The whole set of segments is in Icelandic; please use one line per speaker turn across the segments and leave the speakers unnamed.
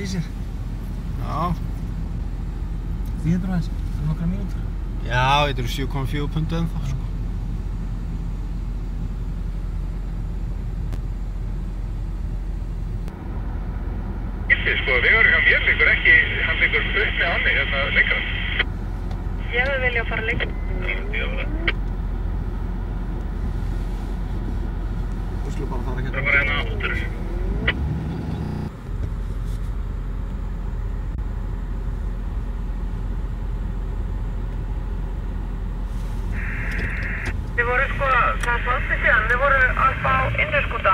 í sér.
Já.
Þýðir aðeins, nokkra mínútur.
Já, þetta eru 7,4 pund ennþá, sko.
Sko, vegurinn hjá mér liggur ekki, hann liggur upp með hann hérna lengra.
Ég hefði viljað fara lengra.
Þú skulle bara fara
Það er bara hérna út úr þessu.
Þið voru sko, það fannst þið síðan, þið voru allt á Indriðskúta.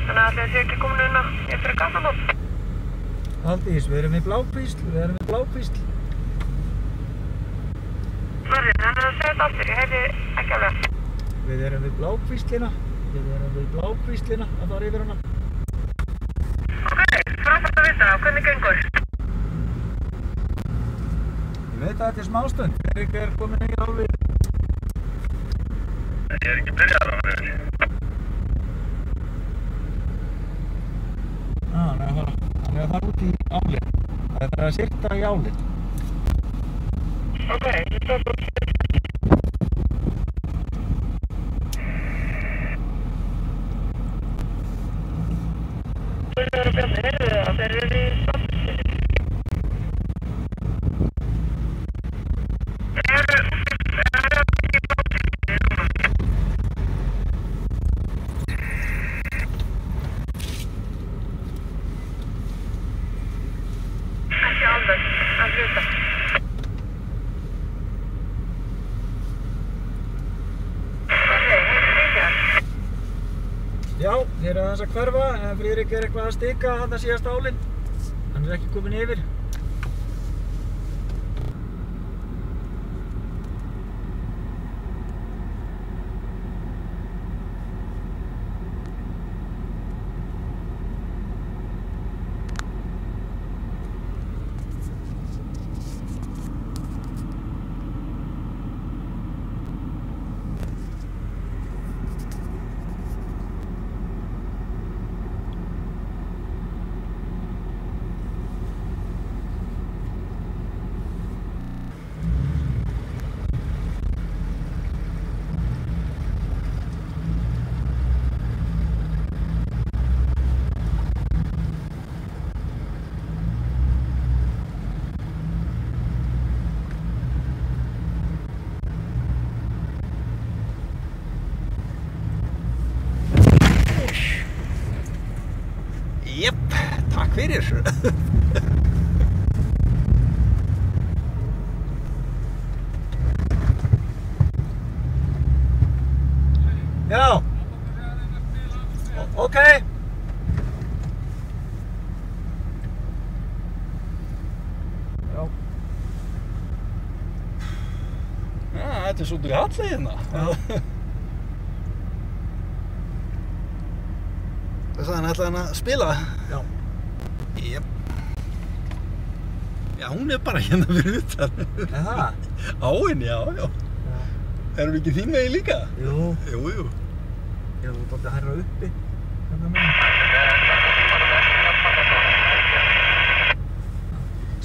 Þannig að þið séu ekki komin inn eftir að gatnamót.
Haldís, við erum við Blákvísl.
Snorri, þannig að segja þetta aftur, ég heyrði ekki alveg.
Við erum við Blákvíslina. Að fara yfir hana.
Ok, frábært að vita, hvernig gengur?
Ég veit að þetta er smástund. Erik er komin inn í álfið.
Ég er ekki byrjað á hann.
Hann er að fara út í álið. Það er að sirta í álið.
Ok, ég stóð bara. Guðlaugur og Bjarni, heyrðu þið það? Þeir eru í Svartfjalli. Ekki alveg, að hluta.
Já, þeir eru aðeins að hverfa, en Friðrik er eitthvað að stika þarna síðast álinn. Hann er ekki komin yfir.
Jepp, takk fyrir.
Já. Ok. Já.
Þetta er svolítið hallið hérna.
Já.
Það sagði hann ætlaði hann að spila.
Já.
Jepp. Já, hún er bara hérna fyrir utan.
Er það?
Áin, já. Erum við ekki þín megin líka?
Jú.
Jú.
Já, þú ert alltaf hærra uppi.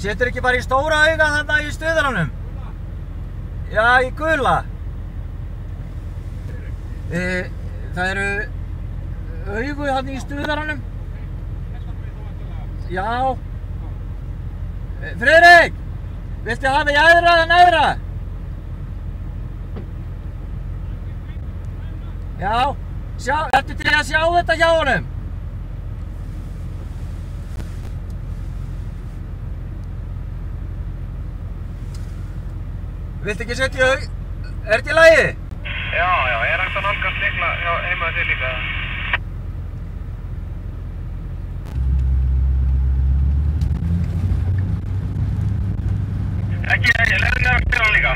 Setur ekki bara í stóra auga þarna í stöðaranum? Já, í gula. Það eru augu þarna í stöðaranum. Já. Friðrik! Viltu hafa í æðra eða neðra? Já. Ertu til að sjá þetta hjá honum? Viltu ekki setja í aug? Er þetta í lagi?
Já, ég er hægt að nálgast líkla heima þér líka. Ekki, ég lefði nefn til hann líka.